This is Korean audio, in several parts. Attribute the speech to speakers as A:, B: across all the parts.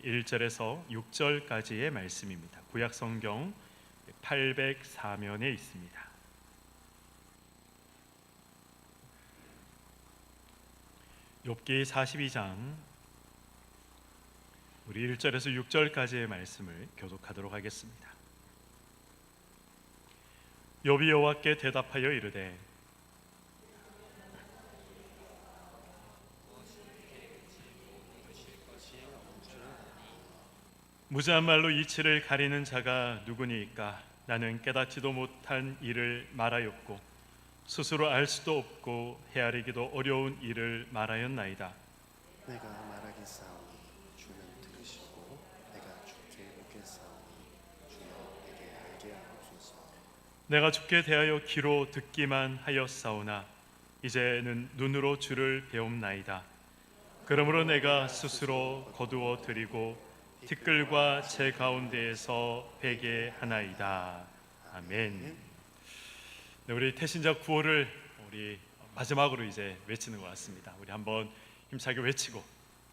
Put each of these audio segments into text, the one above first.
A: 1절에서 6절까지의 말씀입니다. 구약 성경 804면에 있습니다. 욥기 42장 우리 1절에서 6절까지의 말씀을 교독하도록 하겠습니다. 욥이 여호와께 대답하여 이르되 무지한 말로 이치를 가리는 자가 누구니까? 나는 깨닫지도 못한 일을 말하였고 스스로 알 수도 없고 헤아리기도 어려운 일을 말하였나이다.
B: 내가 말하겠사오니 주는 들으시고 내가 주께 묻겠사오니 주여 내게 알게 하옵소서.
A: 내가 주께 대하여 귀로 듣기만 하였사오나 이제는 눈으로 주를 배움나이다. 그러므로 내가 스스로 거두어 드리고 티끌과 제 가운데에서 베게 하나이다. 아멘. 네, 우리 태신자 구호를 우리 마지막으로 이제 외치는 것 같습니다. 우리 한번 힘차게 외치고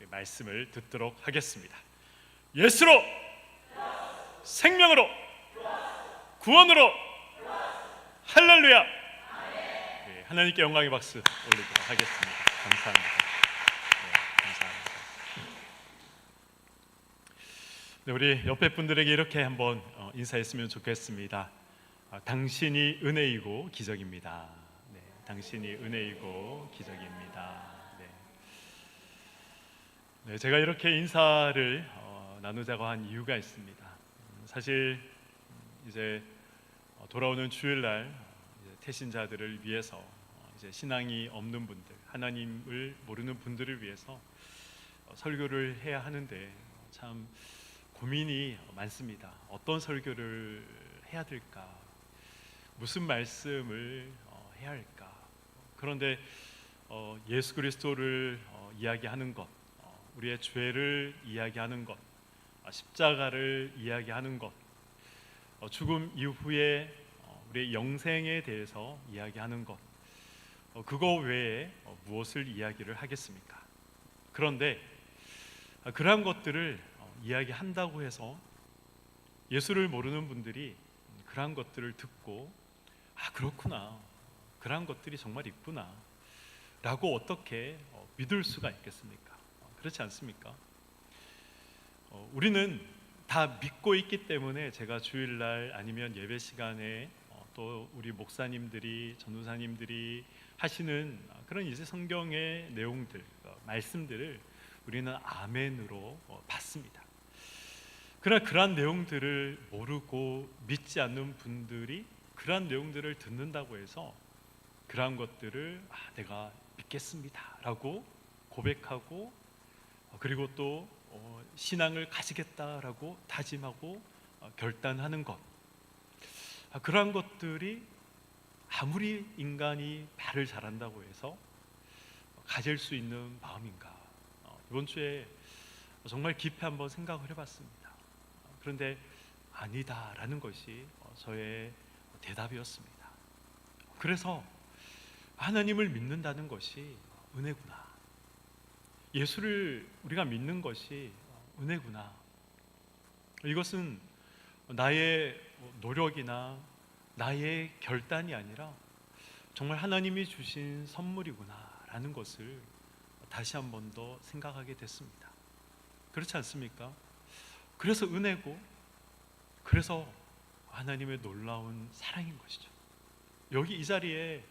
A: 말씀을 듣도록 하겠습니다. 예수로, 생명으로, 구원으로, 할렐루야. 네, 하나님께 영광의 박수 올리도록 하겠습니다. 감사합니다. 감사합니다. 네, 우리 옆에 분들에게 이렇게 한번 인사했으면 좋겠습니다. 당신이 은혜이고 기적입니다. 네, 당신이 은혜이고 기적입니다. 네. 네, 제가 이렇게 인사를 나누자고 한 이유가 있습니다. 사실 이제 돌아오는 주일날 태신자들을 위해서 이제 신앙이 없는 분들, 하나님을 모르는 분들을 위해서 설교를 해야 하는데 참 고민이 많습니다. 어떤 설교를 해야 될까? 무슨 말씀을 해야 할까? 그런데 예수 그리스도를 이야기하는 것, 우리의 죄를 이야기하는 것, 십자가를 이야기하는 것, 죽음 이후에 우리의 영생에 대해서 이야기하는 것, 그거 외에 무엇을 이야기를 하겠습니까? 그런데 그러한 것들을 이야기한다고 해서 예수를 모르는 분들이 그러한 것들을 듣고 그렇구나, 그러한 것들이 정말 있구나 라고 어떻게 믿을 수가 있겠습니까? 그렇지 않습니까? 우리는 다 믿고 있기 때문에 제가 주일날 아니면 예배 시간에 또 우리 목사님들이, 전도사님들이 하시는 그런 이제 성경의 내용들, 말씀들을 우리는 아멘으로 받습니다. 그러나 그러한 내용들을 모르고 믿지 않는 분들이 그러한 내용들을 듣는다고 해서 그러한 것들을 내가 믿겠습니다 라고 고백하고 그리고 또 신앙을 가지겠다라고 다짐하고 결단하는 것, 그러한 것들이 아무리 인간이 말을 잘한다고 해서 가질 수 있는 마음인가? 이번 주에 정말 깊이 한번 생각을 해봤습니다. 그런데 아니다라는 것이 저의 대답이었습니다. 그래서 하나님을 믿는다는 것이 은혜구나, 예수를 우리가 믿는 것이 은혜구나, 이것은 나의 노력이나 나의 결단이 아니라 정말 하나님이 주신 선물이구나 라는 것을 다시 한 번 더 생각하게 됐습니다. 그렇지 않습니까? 그래서 은혜고, 그래서 하나님의 놀라운 사랑인 것이죠. 여기 이 자리에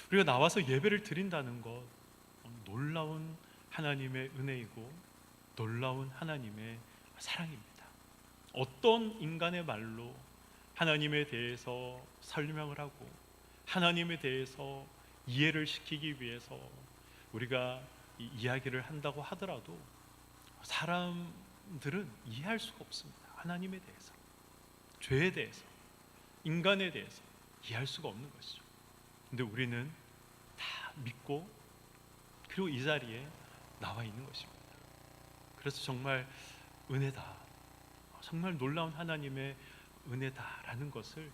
A: 우리가 나와서 예배를 드린다는 것, 놀라운 하나님의 은혜이고 놀라운 하나님의 사랑입니다. 어떤 인간의 말로 하나님에 대해서 설명을 하고 하나님에 대해서 이해를 시키기 위해서 우리가 이야기를 한다고 하더라도 사람들은 이해할 수가 없습니다. 하나님에 대해서, 죄에 대해서, 인간에 대해서 이해할 수가 없는 것이죠. 근데 우리는 다 믿고 그리고 이 자리에 나와 있는 것입니다. 그래서 정말 은혜다, 정말 놀라운 하나님의 은혜다라는 것을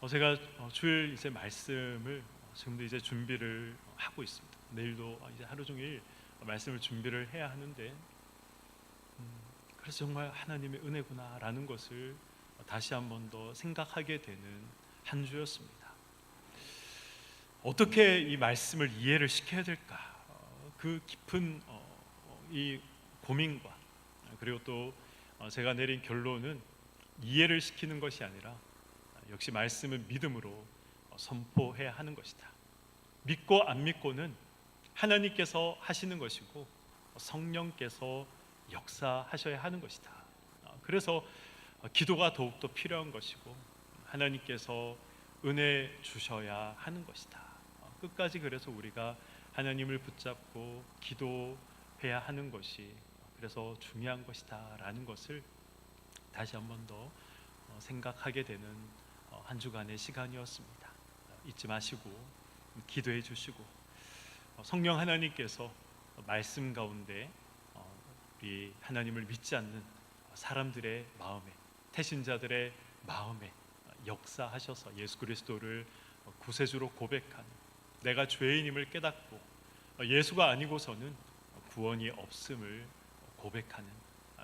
A: 제가 주일 이제 말씀을 지금도 이제 준비를 하고 있습니다. 내일도 이제 하루 종일 말씀을 준비를 해야 하는데 그래서 정말 하나님의 은혜구나라는 것을 다시 한 번 더 생각하게 되는 한 주였습니다. 어떻게 이 말씀을 이해를 시켜야 될까? 그 깊은 이 고민과, 그리고 또 제가 내린 결론은 이해를 시키는 것이 아니라 역시 말씀은 믿음으로 선포해야 하는 것이다. 믿고 안 믿고는 하나님께서 하시는 것이고 성령께서 역사하셔야 하는 것이다. 그래서 기도가 더욱더 필요한 것이고 하나님께서 은혜 주셔야 하는 것이다. 끝까지 그래서 우리가 하나님을 붙잡고 기도해야 하는 것이 그래서 중요한 것이다 라는 것을 다시 한 번 더 생각하게 되는 한 주간의 시간이었습니다. 잊지 마시고 기도해 주시고 성령 하나님께서 말씀 가운데 우리 하나님을 믿지 않는 사람들의 마음에, 태신자들의 마음에 역사하셔서 예수 그리스도를 구세주로 고백하는, 내가 죄인임을 깨닫고 예수가 아니고서는 구원이 없음을 고백하는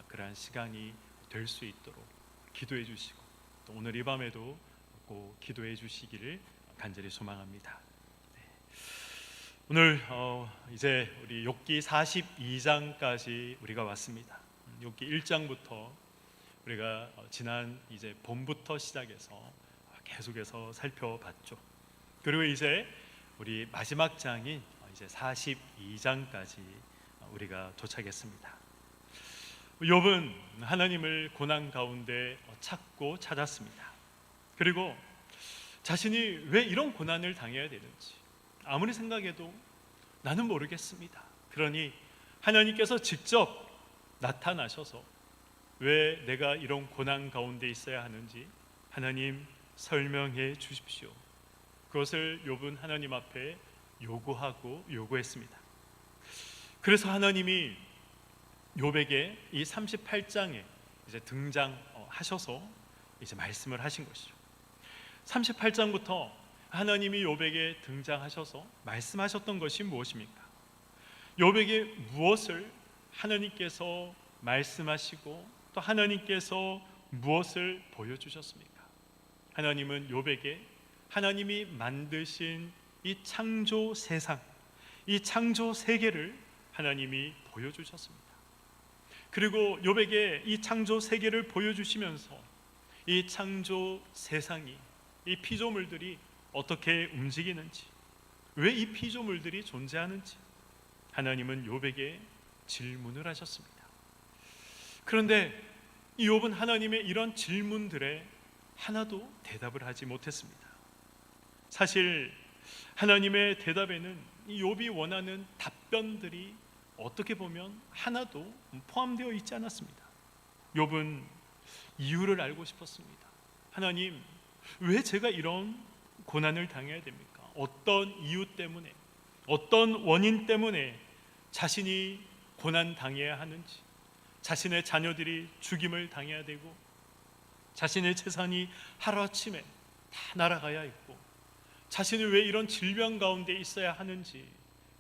A: 그러한 시간이 될 수 있도록 기도해 주시고 또 오늘 이 밤에도 꼭 기도해 주시기를 간절히 소망합니다. 오늘 이제 우리 욥기 42장까지 우리가 왔습니다. 욥기 1장부터 우리가 지난 이제 봄부터 시작해서 계속해서 살펴봤죠. 그리고 이제 우리 마지막 장인 이제 42장까지 우리가 도착했습니다. 욥은 하나님을 고난 가운데 찾고 찾았습니다. 그리고 자신이 왜 이런 고난을 당해야 되는지 아무리 생각해도 나는 모르겠습니다. 그러니 하나님께서 직접 나타나셔서 왜 내가 이런 고난 가운데 있어야 하는지 하나님 설명해 주십시오. 그것을 욥은 하나님 앞에 요구했습니다. 그래서 하나님이 욥에게 이 38장에 이제 등장하셔서 이제 말씀을 하신 것이죠. 38장부터 하나님이 욥에게 등장하셔서 말씀하셨던 것이 무엇입니까? 욥에게 무엇을 하나님께서 말씀하시고 또 하나님께서 무엇을 보여주셨습니까? 하나님은 욥에게 하나님이 만드신 이 창조 세상, 이 창조 세계를 하나님이 보여주셨습니다. 그리고 욥에게 이 창조 세계를 보여주시면서 이 창조 세상이, 이 피조물들이 어떻게 움직이는지, 왜 이 피조물들이 존재하는지 하나님은 욥에게 질문을 하셨습니다. 그런데 이 욥은 하나님의 이런 질문들에 하나도 대답을 하지 못했습니다. 사실 하나님의 대답에는 이 욥이 원하는 답변들이 어떻게 보면 하나도 포함되어 있지 않았습니다. 욥은 이유를 알고 싶었습니다. 하나님, 왜 제가 이런 고난을 당해야 됩니까? 어떤 이유 때문에, 어떤 원인 때문에 자신이 고난 당해야 하는지, 자신의 자녀들이 죽임을 당해야 되고 자신의 재산이 하루아침에 다 날아가야 했고 자신이 왜 이런 질병 가운데 있어야 하는지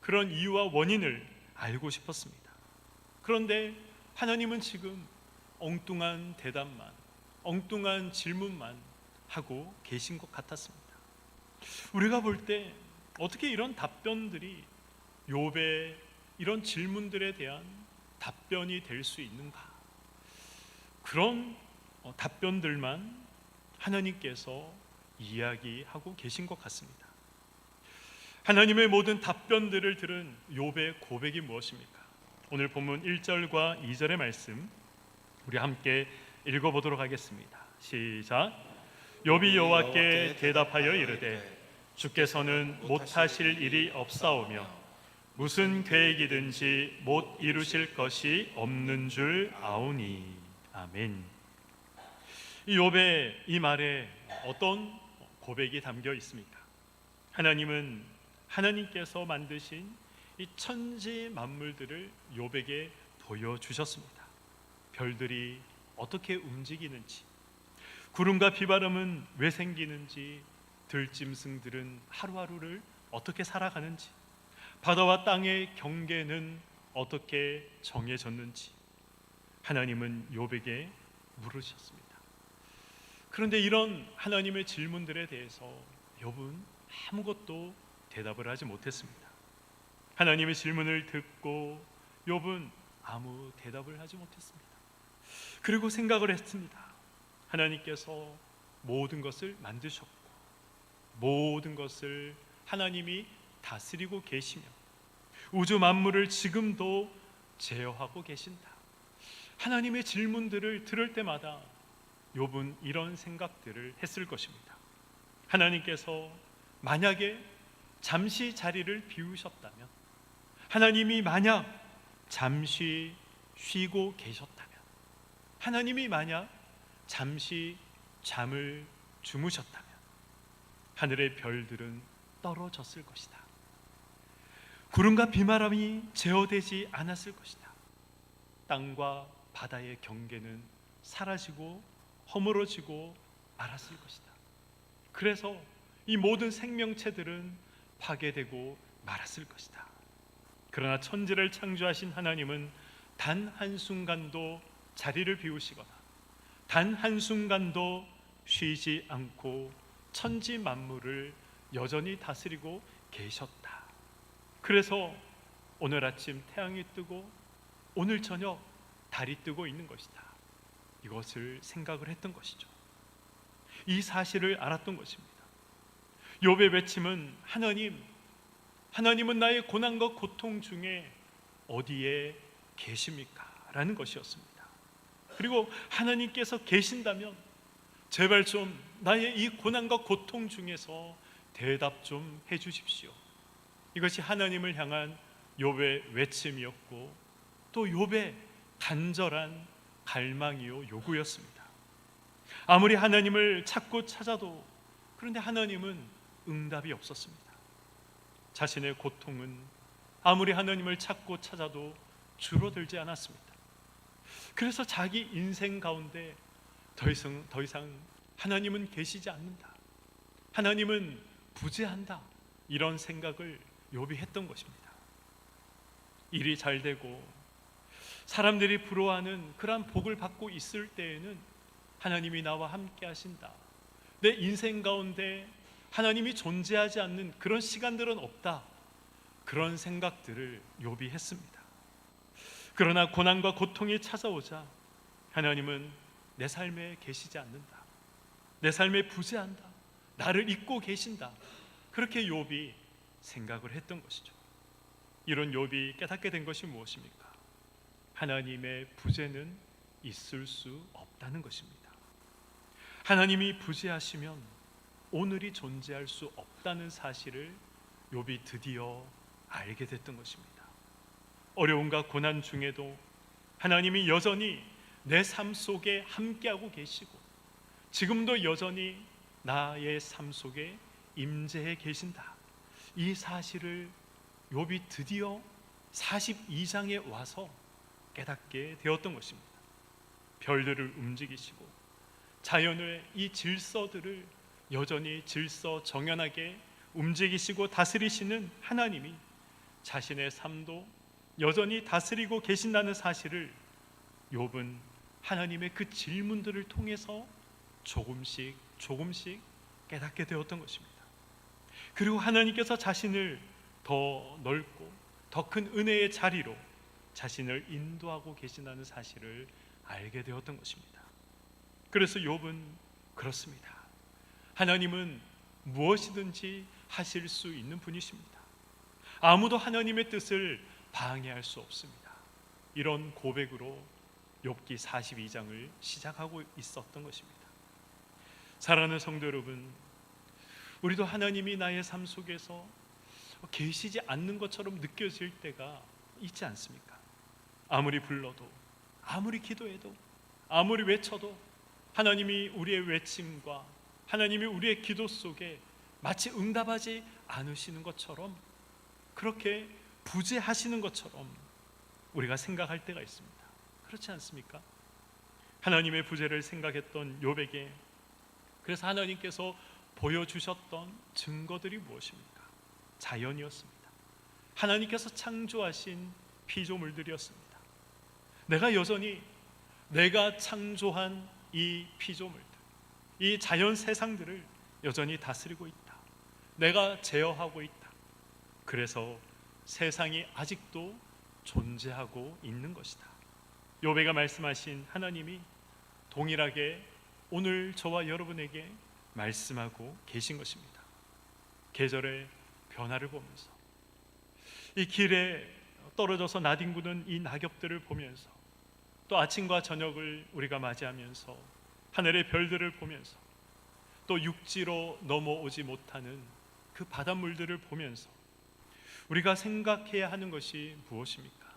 A: 그런 이유와 원인을 알고 싶었습니다. 그런데 하나님은 지금 엉뚱한 대답만, 엉뚱한 질문만 하고 계신 것 같았습니다. 우리가 볼 때 어떻게 이런 답변들이 욥의 이런 질문들에 대한 답변이 될 수 있는가? 그런 답변들만 하나님께서 이야기하고 계신 것 같습니다. 하나님의 모든 답변들을 들은 욥의 고백이 무엇입니까? 오늘 본문 1절과 2절의 말씀 우리 함께 읽어보도록 하겠습니다. 시작. 욥이 여호와께 대답하여 이르되 주께서는 못하실 일이 없사오며 무슨 계획이든지 못 이루실 것이 없는 줄 아오니. 아멘. 이 욥의 이 말에 어떤 고백이 담겨 있습니까? 하나님은 하나님께서 만드신 이 천지 만물들을 욥에게 보여주셨습니다. 별들이 어떻게 움직이는지, 구름과 비바람은 왜 생기는지, 들짐승들은 하루하루를 어떻게 살아가는지, 바다와 땅의 경계는 어떻게 정해졌는지, 하나님은 욥에게 물으셨습니다. 그런데 이런 하나님의 질문들에 대해서 욥은 아무것도 대답을 하지 못했습니다. 하나님의 질문을 듣고 욥은 아무 대답을 하지 못했습니다. 그리고 생각을 했습니다. 하나님께서 모든 것을 만드셨고 모든 것을 하나님이 다스리고 계시며 우주 만물을 지금도 제어하고 계신다. 하나님의 질문들을 들을 때마다 욥은 이런 생각들을 했을 것입니다. 하나님께서 만약에 잠시 자리를 비우셨다면, 하나님이 만약 잠시 쉬고 계셨다면, 하나님이 만약 잠시 잠을 주무셨다면 하늘의 별들은 떨어졌을 것이다. 구름과 비바람이 제어되지 않았을 것이다. 땅과 바다의 경계는 사라지고 허물어지고 말았을 것이다. 그래서 이 모든 생명체들은 파괴되고 말았을 것이다. 그러나 천지를 창조하신 하나님은 단 한순간도 자리를 비우시거나 단 한순간도 쉬지 않고 천지 만물을 여전히 다스리고 계셨다. 그래서 오늘 아침 태양이 뜨고 오늘 저녁 달이 뜨고 있는 것이다. 이것을 생각을 했던 것이죠. 이 사실을 알았던 것입니다. 욥의 외침은 하나님은 나의 고난과 고통 중에 어디에 계십니까? 라는 것이었습니다. 그리고 하나님께서 계신다면 제발 좀 나의 이 고난과 고통 중에서 대답 좀 해주십시오. 이것이 하나님을 향한 욥의 외침이었고 또 욥의 간절한 갈망이요 요구였습니다. 아무리 하나님을 찾고 찾아도 그런데 하나님은 응답이 없었습니다. 자신의 고통은 아무리 하나님을 찾고 찾아도 줄어들지 않았습니다. 그래서 자기 인생 가운데 더 이상 하나님은 계시지 않는다, 하나님은 부재한다, 이런 생각을 욥이 했던 것입니다. 일이 잘 되고 사람들이 부러워하는 그러한 복을 받고 있을 때에는 하나님이 나와 함께 하신다, 내 인생 가운데 하나님이 존재하지 않는 그런 시간들은 없다, 그런 생각들을 욥이 했습니다. 그러나 고난과 고통이 찾아오자 하나님은 내 삶에 계시지 않는다, 내 삶에 부재한다, 나를 잊고 계신다, 그렇게 욥이 생각을 했던 것이죠. 이런 욥이 깨닫게 된 것이 무엇입니까? 하나님의 부재는 있을 수 없다는 것입니다. 하나님이 부재하시면 오늘이 존재할 수 없다는 사실을 욥이 드디어 알게 됐던 것입니다. 어려움과 고난 중에도 하나님이 여전히 내 삶 속에 함께하고 계시고 지금도 여전히 나의 삶 속에 임재해 계신다, 이 사실을 욥이 드디어 42장에 와서 깨닫게 되었던 것입니다. 별들을 움직이시고 자연의 이 질서들을 여전히 질서정연하게 움직이시고 다스리시는 하나님이 자신의 삶도 여전히 다스리고 계신다는 사실을 욥은 하나님의 그 질문들을 통해서 조금씩 깨닫게 되었던 것입니다. 그리고 하나님께서 자신을 더 넓고 더 큰 은혜의 자리로 자신을 인도하고 계신다는 사실을 알게 되었던 것입니다. 그래서 욥은 그렇습니다. 하나님은 무엇이든지 하실 수 있는 분이십니다. 아무도 하나님의 뜻을 방해할 수 없습니다. 이런 고백으로 욥기 42장을 시작하고 있었던 것입니다. 사랑하는 성도 여러분, 우리도 하나님이 나의 삶 속에서 계시지 않는 것처럼 느껴질 때가 있지 않습니까? 아무리 불러도, 아무리 기도해도, 아무리 외쳐도 하나님이 우리의 외침과 하나님이 우리의 기도 속에 마치 응답하지 않으시는 것처럼, 그렇게 부재하시는 것처럼 우리가 생각할 때가 있습니다. 그렇지 않습니까? 하나님의 부재를 생각했던 욥에게 그래서 하나님께서 보여주셨던 증거들이 무엇입니까? 자연이었습니다. 하나님께서 창조하신 피조물들이었습니다. 내가 여전히 내가 창조한 이 피조물들, 이 자연 세상들을 여전히 다스리고 있다. 내가 제어하고 있다. 그래서 세상이 아직도 존재하고 있는 것이다. 욥기가 말씀하신 하나님이 동일하게 오늘 저와 여러분에게 말씀하고 계신 것입니다. 계절의 변화를 보면서, 이 길에 떨어져서 나뒹구는 이 낙엽들을 보면서, 또 아침과 저녁을 우리가 맞이하면서 하늘의 별들을 보면서, 또 육지로 넘어오지 못하는 그 바닷물들을 보면서 우리가 생각해야 하는 것이 무엇입니까?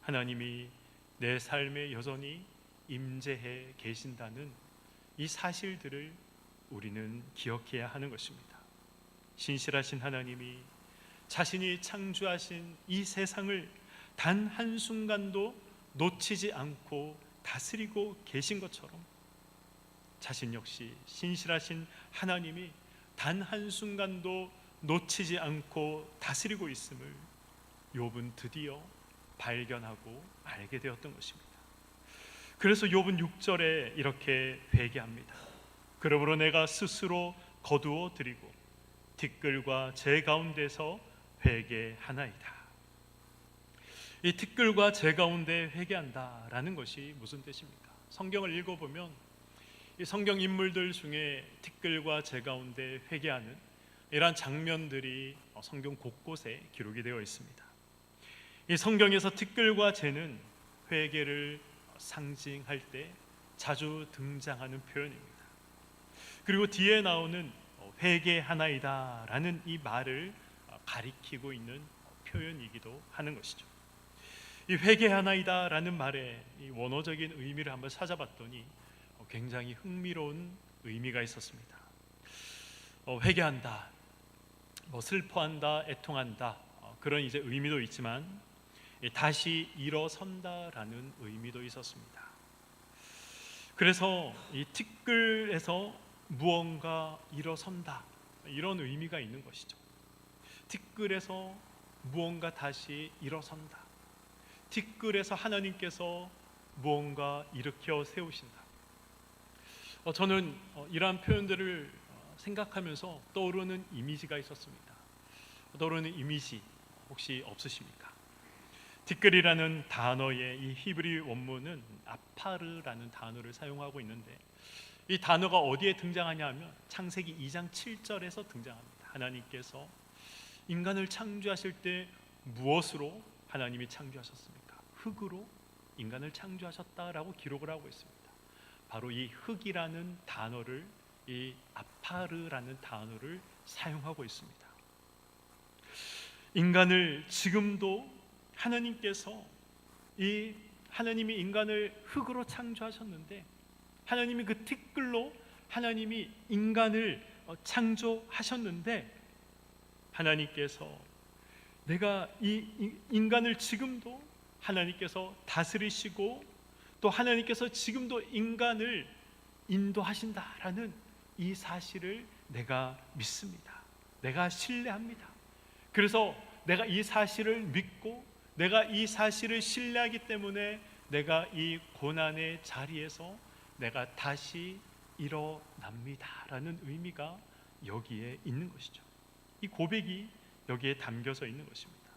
A: 하나님이 내 삶에 여전히 임재해 계신다는 이 사실들을 우리는 기억해야 하는 것입니다. 신실하신 하나님이 자신이 창조하신 이 세상을 단 한순간도 놓치지 않고 다스리고 계신 것처럼, 자신 역시 신실하신 하나님이 단 한순간도 놓치지 않고 다스리고 있음을 욥은 드디어 발견하고 알게 되었던 것입니다. 그래서 욥은 6절에 이렇게 회개합니다. 그러므로 내가 스스로 거두어 드리고 티끌과 재 가운데서 회개하나이다. 이 티끌과 재 가운데 회개한다라는 것이 무슨 뜻입니까? 성경을 읽어보면 이 성경 인물들 중에 티끌과 재 가운데 회개하는 이러한 장면들이 성경 곳곳에 기록이 되어 있습니다. 이 성경에서 티끌과 재는 회개를 상징할 때 자주 등장하는 표현입니다. 그리고 뒤에 나오는 회개하나이다 라는 이 말을 가리키고 있는 표현이기도 하는 것이죠. 이 회개하나이다 라는 말의 이 원어적인 의미를 한번 찾아봤더니 굉장히 흥미로운 의미가 있었습니다. 회개한다, 슬퍼한다, 애통한다, 그런 이제 의미도 있지만 다시 일어선다라는 의미도 있었습니다. 그래서 이 티끌에서 무언가 일어선다, 이런 의미가 있는 것이죠. 티끌에서 무언가 다시 일어선다. 티끌에서 하나님께서 무언가 일으켜 세우신다. 저는 이러한 표현들을 생각하면서 떠오르는 이미지가 있었습니다. 떠오르는 이미지 혹시 없으십니까? 티끌이라는 단어의 이 히브리 원문은 아파르라는 단어를 사용하고 있는데, 이 단어가 어디에 등장하냐 하면 창세기 2장 7절에서 등장합니다. 하나님께서 인간을 창조하실 때 무엇으로 하나님이 창조하셨습니까? 흙으로 인간을 창조하셨다라고 기록을 하고 있습니다. 바로 이 흙이라는 단어를, 이 아파르라는 단어를 사용하고 있습니다. 인간을 지금도 하나님께서, 이 하나님이 인간을 흙으로 창조하셨는데, 하나님이 그 티끌로 하나님이 인간을 창조하셨는데, 하나님께서 내가 이 인간을 지금도 하나님께서 다스리시고, 또 하나님께서 지금도 인간을 인도하신다라는 이 사실을 내가 믿습니다. 내가 신뢰합니다. 그래서 내가 이 사실을 믿고 내가 이 사실을 신뢰하기 때문에 내가 이 고난의 자리에서 내가 다시 일어납니다라는 의미가 여기에 있는 것이죠. 이 고백이 여기에 담겨져 있는 것입니다.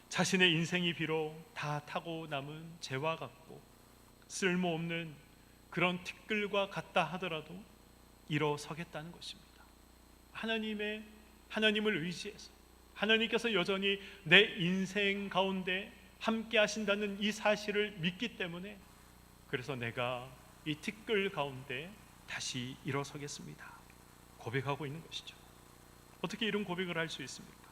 A: 자신의 인생이 비록 다 타고 남은 재와 같고 쓸모없는 그런 티끌과 같다 하더라도 일어서겠다는 것입니다. 하나님을 의지해서, 하나님께서 여전히 내 인생 가운데 함께 하신다는 이 사실을 믿기 때문에, 그래서 내가 이 티끌 가운데 다시 일어서겠습니다, 고백하고 있는 것이죠. 어떻게 이런 고백을 할 수 있습니까?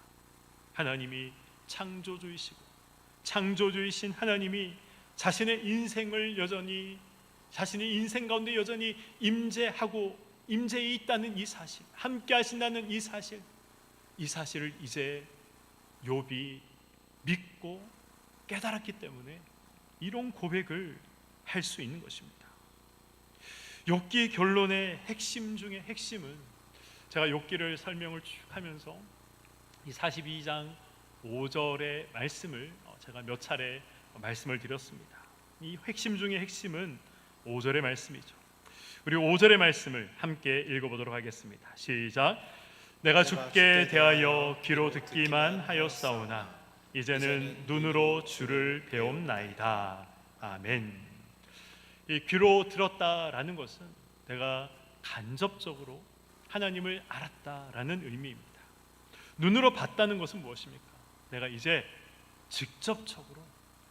A: 하나님이 창조주이시고 창조주이신 하나님이 자신의 인생을 여전히, 자신의 인생 가운데 여전히 임재해 있다는 이 사실, 함께 하신다는 이 사실을 이제 욥이 믿고 깨달았기 때문에 이런 고백을 할 수 있는 것입니다. 욥기 결론의 핵심 중에 핵심은, 제가 욥기를 설명을 쭉 하면서 이 42장 5절의 말씀을 제가 몇 차례 말씀을 드렸습니다. 이 핵심 중의 핵심은 5절의 말씀이죠. 우리 5절의 말씀을 함께 읽어보도록 하겠습니다. 시작. 내가 주께 대하여 귀로 듣기만 하였사오나 이제는 눈으로 주를 배움나이다. 아멘. 이 귀로 들었다라는 것은 내가 간접적으로 하나님을 알았다라는 의미입니다. 눈으로 봤다는 것은 무엇입니까? 내가 이제 직접적으로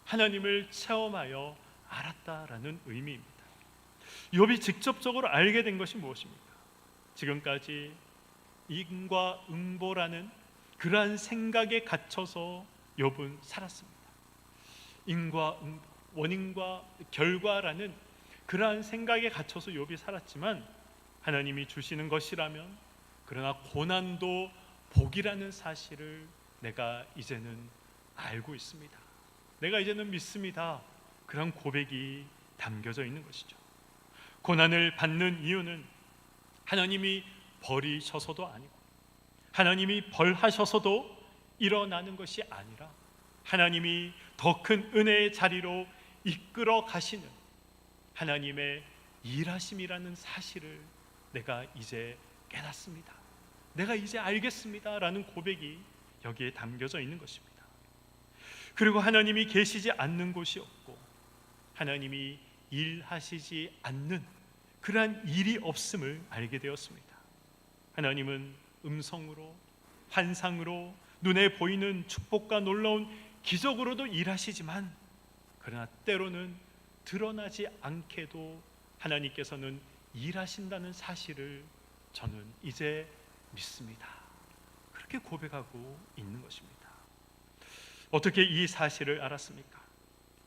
A: 하나님을 체험하여 알았다라는 의미입니다. 욥이 직접적으로 알게 된 것이 무엇입니까? 지금까지 인과응보라는 그러한 생각에 갇혀서 욥은 살았습니다. 인과응보, 원인과 결과라는 그러한 생각에 갇혀서 욥이 살았지만 하나님이 주시는 것이라면 그러나 고난도 복이라는 사실을 내가 이제는 알고 있습니다. 내가 이제는 믿습니다. 그런 고백이 담겨져 있는 것이죠. 고난을 받는 이유는 하나님이 버리셔서도 아니고 하나님이 벌하셔서도 일어나는 것이 아니라 하나님이 더 큰 은혜의 자리로 이끌어 가시는 하나님의 일하심이라는 사실을 내가 이제 깨닫습니다. 내가 이제 알겠습니다 라는 고백이 여기에 담겨져 있는 것입니다. 그리고 하나님이 계시지 않는 곳이 없고 하나님이 일하시지 않는 그러한 일이 없음을 알게 되었습니다. 하나님은 음성으로, 환상으로, 눈에 보이는 축복과 놀라운 기적으로도 일하시지만 그러나 때로는 드러나지 않게도 하나님께서는 일하신다는 사실을 저는 이제 믿습니다. 그렇게 고백하고 있는 것입니다. 어떻게 이 사실을 알았습니까?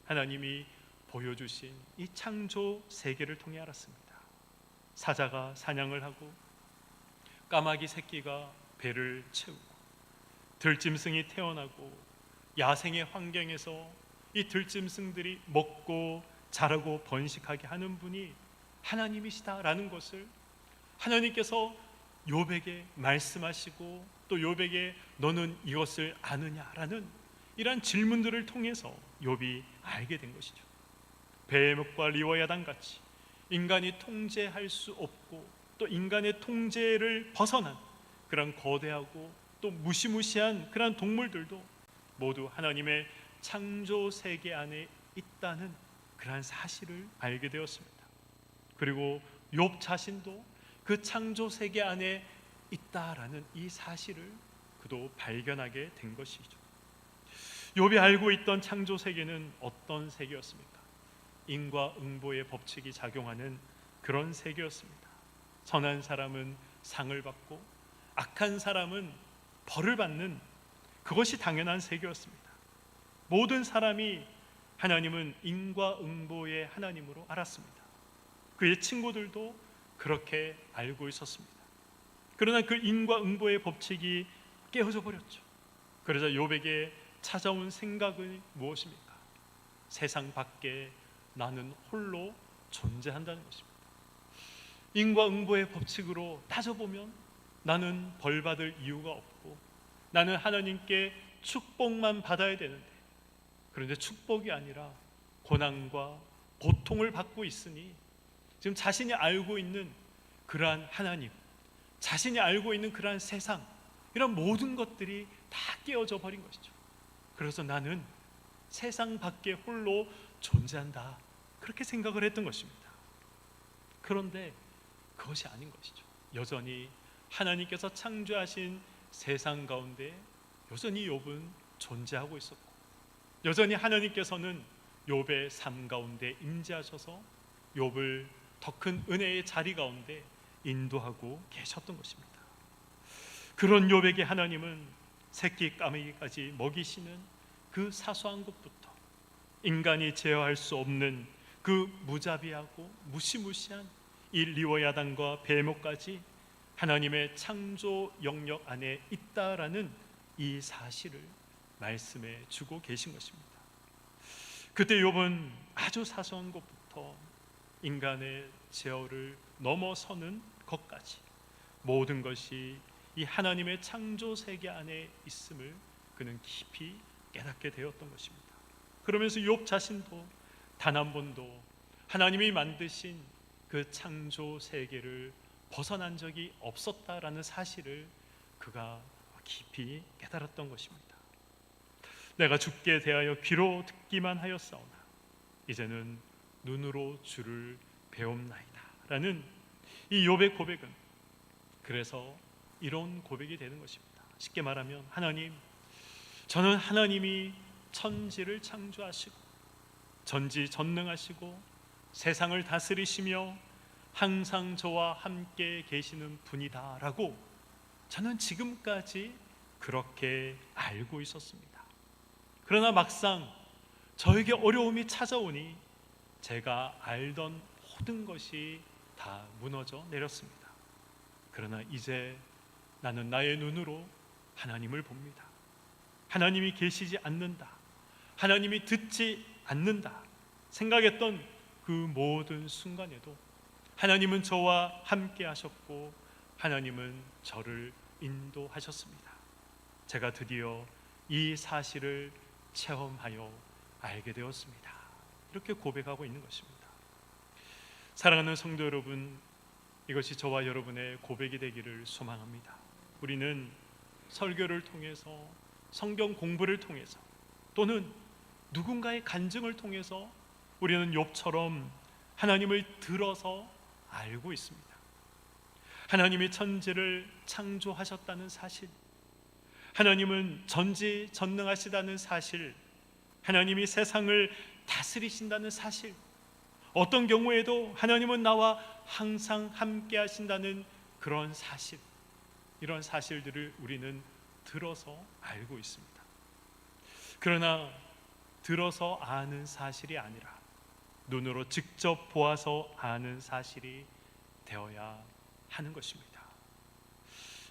A: 하나님이 보여주신 이 창조 세계를 통해 알았습니다. 사자가 사냥을 하고 까마귀 새끼가 배를 채우고 들짐승이 태어나고 야생의 환경에서 이 들짐승들이 먹고 자라고 번식하게 하는 분이 하나님이시다라는 것을 하나님께서 욥에게 말씀하시고 또 욥에게 너는 이것을 아느냐라는 이러한 질문들을 통해서 욥이 알게 된 것이죠. 베헤목과 리워야단 같이 인간이 통제할 수 없고 또 인간의 통제를 벗어난 그런 거대하고 또 무시무시한 그런 동물들도 모두 하나님의 창조 세계 안에 있다는 그러한 사실을 알게 되었습니다. 그리고 욥 자신도 그 창조 세계 안에 있다라는 이 사실을 그도 발견하게 된 것이죠. 욥이 알고 있던 창조 세계는 어떤 세계였습니까? 인과응보의 법칙이 작용하는 그런 세계였습니다. 선한 사람은 상을 받고 악한 사람은 벌을 받는 그것이 당연한 세계였습니다. 모든 사람이 하나님은 인과응보의 하나님으로 알았습니다. 그의 친구들도 그렇게 알고 있었습니다. 그러나 그 인과응보의 법칙이 깨어져 버렸죠. 그러자 욥에게 찾아온 생각은 무엇입니까? 세상 밖에 나는 홀로 존재한다는 것입니다. 인과응보의 법칙으로 따져보면 나는 벌받을 이유가 없고 나는 하나님께 축복만 받아야 되는데 그런데 축복이 아니라 고난과 고통을 받고 있으니 지금 자신이 알고 있는 그러한 하나님, 자신이 알고 있는 그러한 세상, 이런 모든 것들이 다 깨어져 버린 것이죠. 그래서 나는 세상 밖에 홀로 존재한다, 그렇게 생각을 했던 것입니다. 그런데 그것이 아닌 것이죠. 여전히 하나님께서 창조하신 세상 가운데 여전히 욥은 존재하고 있었고 여전히 하나님께서는 욥의 삶 가운데 임재하셔서 욥을 더 큰 은혜의 자리 가운데 인도하고 계셨던 것입니다. 그런 욥에게 하나님은 새끼 까마귀까지 먹이시는 그 사소한 것부터 인간이 제어할 수 없는 그 무자비하고 무시무시한 이 리워야단과 베목까지 하나님의 창조 영역 안에 있다라는 이 사실을 말씀해 주고 계신 것입니다. 그때 욥은 아주 사소한 것부터 인간의 제어를 넘어서는 것까지 모든 것이 이 하나님의 창조 세계 안에 있음을 그는 깊이 깨닫게 되었던 것입니다. 그러면서 욥 자신도 단 한 번도 하나님이 만드신 그 창조 세계를 벗어난 적이 없었다라는 사실을 그가 깊이 깨달았던 것입니다. 내가 주께 대하여 귀로 듣기만 하였사오나 이제는 눈으로 주를 배움나이다 라는 이 욥의 고백은 그래서 이런 고백이 되는 것입니다. 쉽게 말하면 하나님, 저는 하나님이 천지를 창조하시고 전지전능하시고 세상을 다스리시며 항상 저와 함께 계시는 분이다 라고 저는 지금까지 그렇게 알고 있었습니다. 그러나 막상 저에게 어려움이 찾아오니 제가 알던 모든 것이 다 무너져 내렸습니다. 그러나 이제 나는 나의 눈으로 하나님을 봅니다. 하나님이 계시지 않는다, 하나님이 듣지 않는다 생각했던 그 모든 순간에도 하나님은 저와 함께 하셨고 하나님은 저를 인도하셨습니다. 제가 드디어 이 사실을 체험하여 알게 되었습니다. 이렇게 고백하고 있는 것입니다. 사랑하는 성도 여러분, 이것이 저와 여러분의 고백이 되기를 소망합니다. 우리는 설교를 통해서, 성경 공부를 통해서, 또는 누군가의 간증을 통해서 우리는 욥처럼 하나님을 들어서 알고 있습니다. 하나님이 천지를 창조하셨다는 사실, 하나님은 전지전능하시다는 사실, 하나님이 세상을 다스리신다는 사실, 어떤 경우에도 하나님은 나와 항상 함께 하신다는 그런 사실, 이런 사실들을 우리는 들어서 알고 있습니다. 그러나 들어서 아는 사실이 아니라 눈으로 직접 보아서 아는 사실이 되어야 하는 것입니다.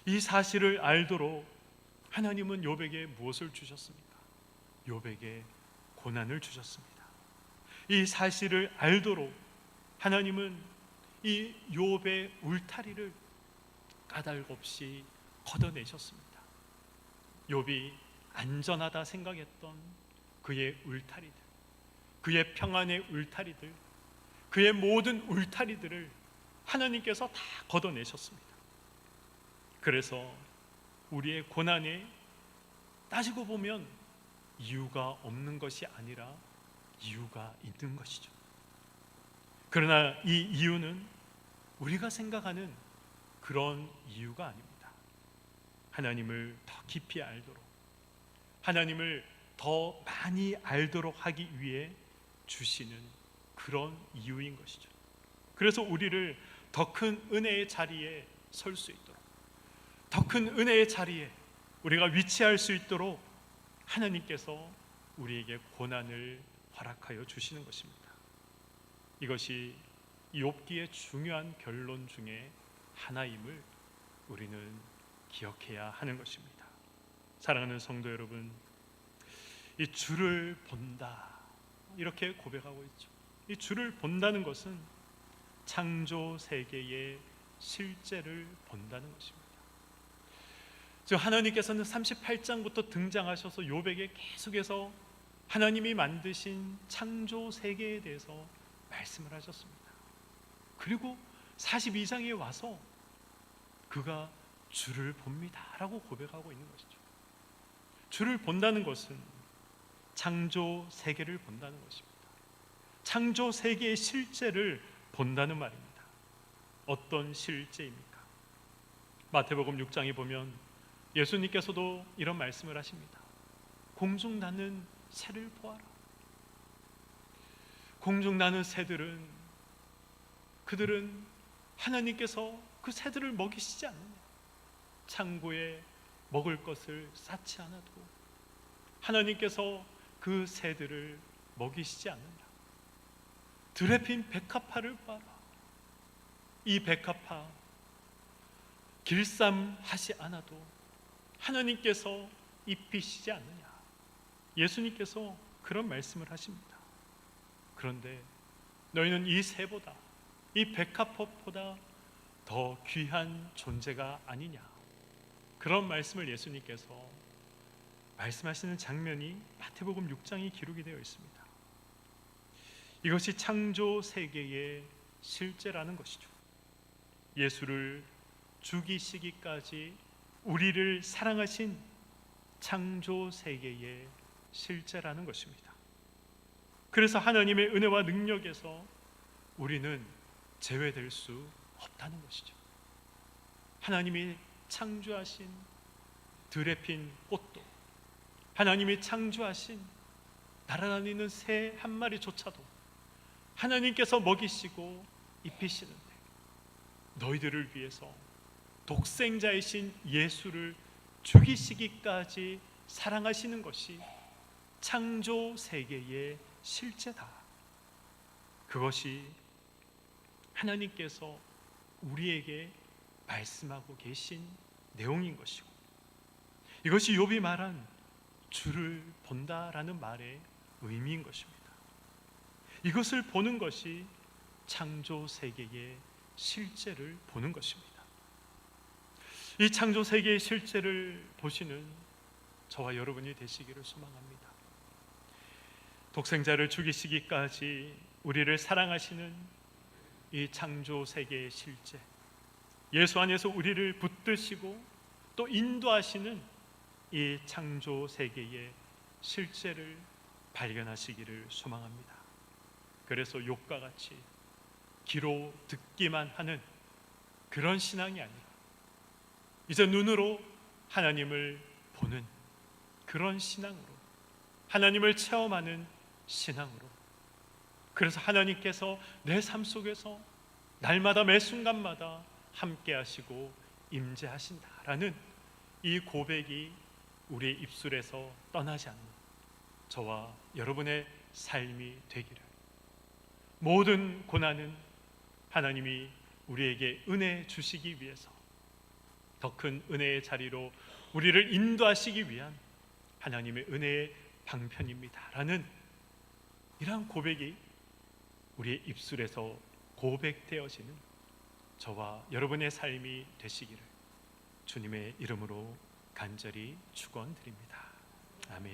A: 이 사실을 알도록 하나님은 욥에게 무엇을 주셨습니까? 욥에게 고난을 주셨습니다. 이 사실을 알도록 하나님은 이 욥의 울타리를 까닭 없이 걷어내셨습니다. 욥이 안전하다 생각했던 그의 울타리들, 그의 평안의 울타리들, 그의 모든 울타리들을 하나님께서 다 걷어내셨습니다. 그래서 우리의 고난에 따지고 보면 이유가 없는 것이 아니라 이유가 있는 것이죠. 그러나 이 이유는 우리가 생각하는 그런 이유가 아닙니다. 하나님을 더 깊이 알도록, 하나님을 더 많이 알도록 하기 위해 주시는 그런 이유인 것이죠. 그래서 우리를 더 큰 은혜의 자리에 설 수 있도록, 더 큰 은혜의 자리에 우리가 위치할 수 있도록 하나님께서 우리에게 고난을 허락하여 주시는 것입니다. 이것이 욥기의 중요한 결론 중에 하나임을 우리는 기억해야 하는 것입니다. 사랑하는 성도 여러분, 이 주를 본다 이렇게 고백하고 있죠. 이 주를 본다는 것은 창조 세계의 실제를 본다는 것입니다. 즉 하나님께서는 38장부터 등장하셔서 욥에게 계속해서 하나님이 만드신 창조 세계에 대해서 말씀을 하셨습니다. 그리고 42장에 와서 그가 주를 봅니다 라고 고백하고 있는 것이죠. 주를 본다는 것은 창조 세계를 본다는 것입니다. 창조 세계의 실제를 본다는 말입니다. 어떤 실제입니까? 마태복음 6장에 보면 예수님께서도 이런 말씀을 하십니다. 공중 나는 새를 보아라. 공중 나는 새들은, 그들은 하나님께서 그 새들을 먹이시지 않느냐. 창고에 먹을 것을 쌓지 않아도 하나님께서 그 새들을 먹이시지 않느냐. 들에 핀 백합화를 봐라. 이 백합화 길쌈하지 않아도 하나님께서 입히시지 않느냐. 예수님께서 그런 말씀을 하십니다. 그런데 너희는 이 새보다, 이 백합화보다 더 귀한 존재가 아니냐. 그런 말씀을 예수님께서 말씀하시는 장면이 마태복음 6장에 기록이 되어 있습니다. 이것이 창조 세계의 실제라는 것이죠. 예수를 죽이시기까지 우리를 사랑하신 창조 세계의 실제라는 것입니다. 그래서 하나님의 은혜와 능력에서 우리는 제외될 수 없다는 것이죠. 하나님이 창조하신 들에 핀 꽃도, 하나님이 창조하신 날아다니는 새 한 마리조차도 하나님께서 먹이시고 입히시는데, 너희들을 위해서 독생자이신 예수를 죽이시기까지 사랑하시는 것이 창조 세계의 실제다. 그것이 하나님께서 우리에게 말씀하고 계신 내용인 것이고, 이것이 욥이 말한 주를 본다라는 말의 의미인 것입니다. 이것을 보는 것이 창조 세계의 실제를 보는 것입니다. 이 창조 세계의 실제를 보시는 저와 여러분이 되시기를 소망합니다. 독생자를 죽이시기까지 우리를 사랑하시는 이 창조 세계의 실제, 예수 안에서 우리를 붙드시고 또 인도하시는 이 창조 세계의 실제를 발견하시기를 소망합니다. 그래서 욥과 같이 귀로 듣기만 하는 그런 신앙이 아니라 이제 눈으로 하나님을 보는 그런 신앙으로, 하나님을 체험하는 신앙으로, 그래서 하나님께서 내 삶 속에서 날마다 매 순간마다 함께 하시고 임재하신다라는 이 고백이 우리의 입술에서 떠나지 않는 저와 여러분의 삶이 되기를, 모든 고난은 하나님이 우리에게 은혜 주시기 위해서 더 큰 은혜의 자리로 우리를 인도하시기 위한 하나님의 은혜의 방편입니다 라는 이러한 고백이 우리의 입술에서 고백되어지는 저와 여러분의 삶이 되시기를 주님의 이름으로 간절히 축원드립니다. 아멘.